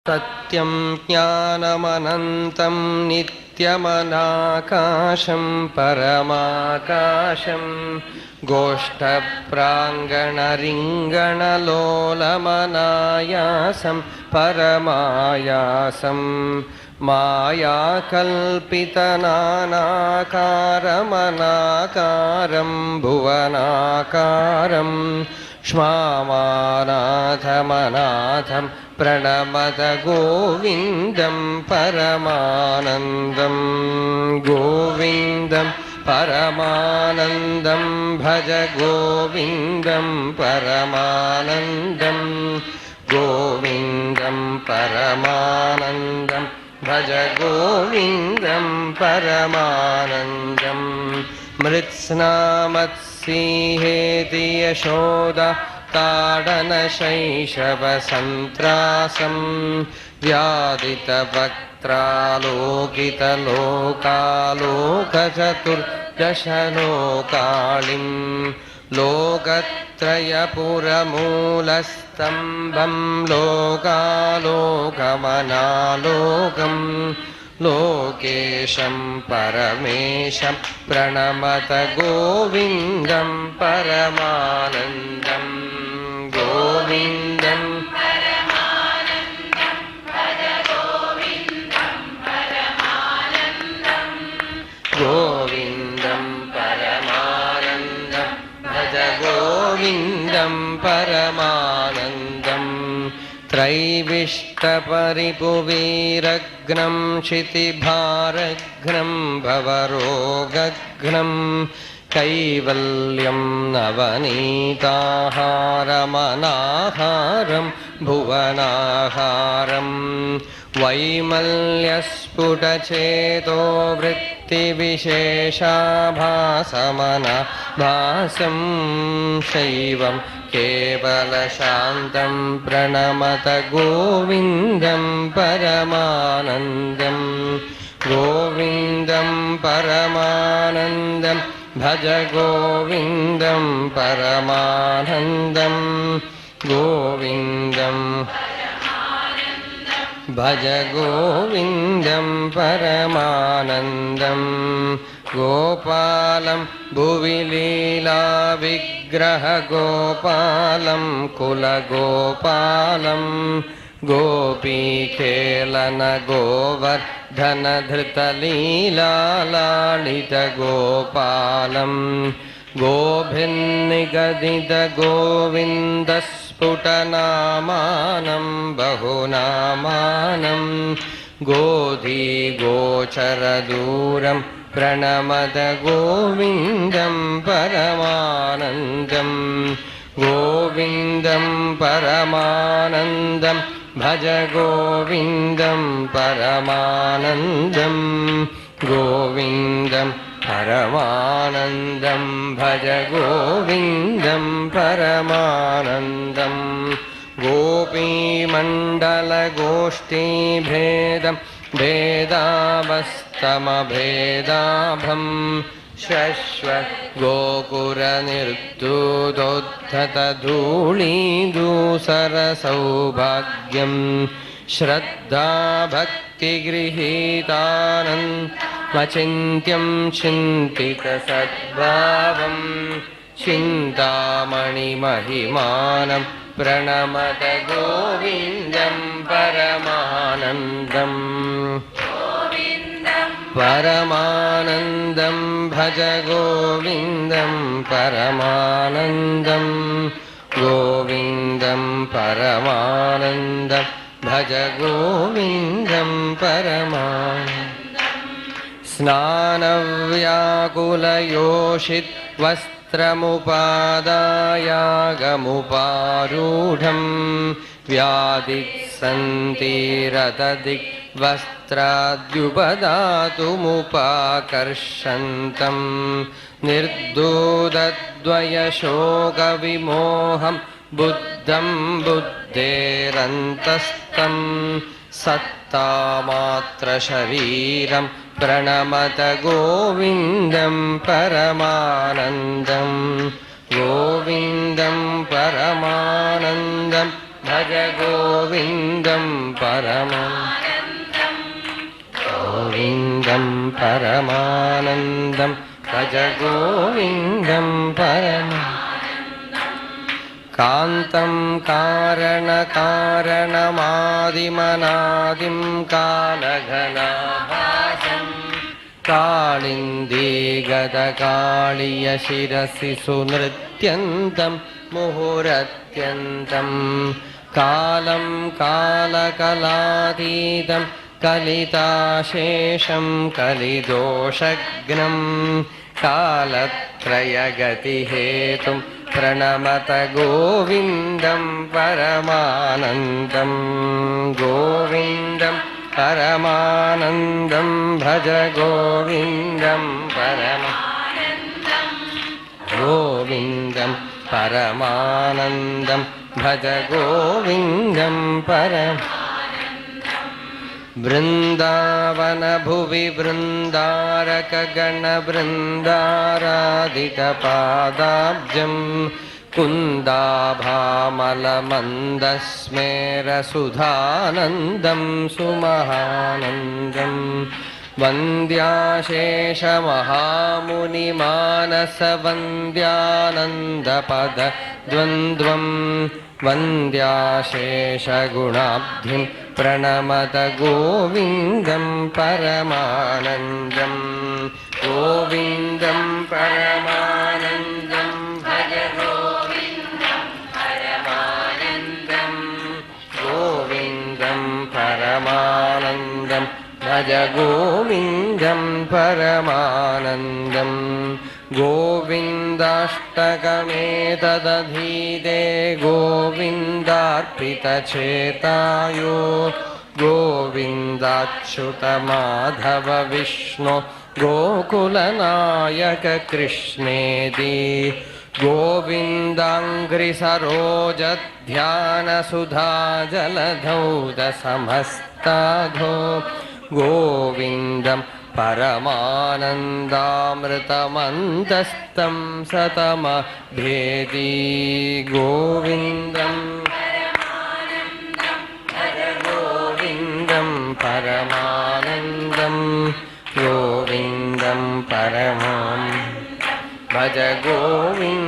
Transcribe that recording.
सत्यं ज्ञानमनन्तं नित्यमनाकाशं परमाकाशं गोष्ठप्राङ्गणरिङ्गणलोलमनायासं परमायासं मायाकल्पितनानाकारमनाकारं भुवनाकारं क्ष्मामानाथमनाथं प्रणमत गोविन्दं परमानन्दं गोविन्दं परमानन्दं भज गोविन्दं परमानन्दं गोविन्दं परमानन्दं भज गोविन्दं परमानन्दं मृत्स्नामत्सिंहेति यशोदा ताडनशैशवसन्त्रासं व्यादितवक्त्रालोकितलोकालोकचतुर्दशलोकालिं लोकत्रयपुरमूलस्तम्भं लोकालोकमनालोकं लोकेशं परमेशं प्रणमत गोविन्दं परमानन्दं गोविन्दं परमानन्दं भज गोविन्दं परमानन्दं गोविन्दं परमानन्दं भज गोविन्दं परमानन्दं त्रैविष्टपरिपुवीरघ्नं क्षितिभारघ्नं भवरोगघ्नं कैवल्यं नवनीताहारमनाहारं भुवनाहारं वैमल्यस्फुटचेतो वृत्तिविशेषाभासमनाभासं शैवं केवलशान्तं प्रणमत गोविन्दं परमानन्दं गोविन्दं परमानन्दं भज गोविन्दं परमानन्दं गोविन्दं भज गोविन्दं परमानन्दं गोपालं भुवि लीलाविग्रहगोपालं कुलगोपालं गोपीखेलनगोवर्धनधृतलीलालालितगोपालं गोभिन्निगदितगोविन्दस्फुटनामानं बहुनामानं गोधीगोचरदूरं प्रणमत गोविन्दं परमानन्दं गोविन्दं परमानन्दं भज गोविन्दं परमानन्दं गोविन्दं परमानन्दं भज गोविन्दं परमानन्दं गोपीमण्डलगोष्ठीभेदं भेदावस्तमभेदाभं शश्वत् गोकुरनिर्दुतोद्धतधूळीदूसरसौभाग्यं श्रद्धाभक्तिगृहीतानन्दमचिन्त्यं चिन्तितसद्भावं चिन्तामणिमहिमानं प्रणमत गोविन्दं परमानन्दं परमानन्दं भज गोविन्दं परमानन्दं गोविन्दं परमानन्दं भज गोविन्दं परमानन्दं स्नानव्याकुलयोषित् वस्त्रमुपादायागमुपारूढं व्यादिक्सन्तिरतदिक् वस्त्राद्युपदातुमुपाकर्षन्तं निर्दूतद्वयशोकविमोहं बुद्धं बुद्धेरन्तस्तं सत्तामात्रशरीरं प्रणमत गोविन्दं परमानन्दं गोविन्दं परमानन्दं भज भज गोविन्दं गोविन्दं परमानन्दं भज गोविन्दं कान्तं कारणकारणमादिमनादिं कालघनाभासं कालिन्दीगदकाळिय शिरसि सुनृत्यन्तं मुहुरत्यन्तं कालं कालकलातीतं कलिताशेषं कलिदोषग्नं कालत्रयगतिहेतुं प्रणमत गोविन्दं परमानन्दं गोविन्दं परमानन्दं भज गोविन्दं गोविन्दं परमानन्दं भज गोविन्दं वृन्दावन भुवि वृन्दारकगणवृन्दाराधितपादाब्जं कुन्दाभामलमन्दस्मेरसुधानन्दं सुमहानन्दं वन्द्याशेषमहामुनिमानसवन्द्यानन्दपदद्वन्द्वं वन्द्याशेषगुणाब्धिं प्रणमत गोविन्दं परमानन्दं गोविन्दं परमानन्दं भज गोविन्दं परमानन्दं गोविन्दं परमानन्दं भज गोविन्दं परमानन्दं गोविन्दाष्टकमेतदधीते गोविन्दार्पितचेतायो गोविन्दाच्युतमाधव विष्णु गोकुलनायक कृष्णेति गोविन्दाङ्घ्रिसरोजध्यानसुधाजलधौतसमस्ताधो गोविन्दं परमानन्दामृतमन्तस्तं सतमभेदी गोविन्दं परमानन्दं गोविन्दं भज गोविन्दं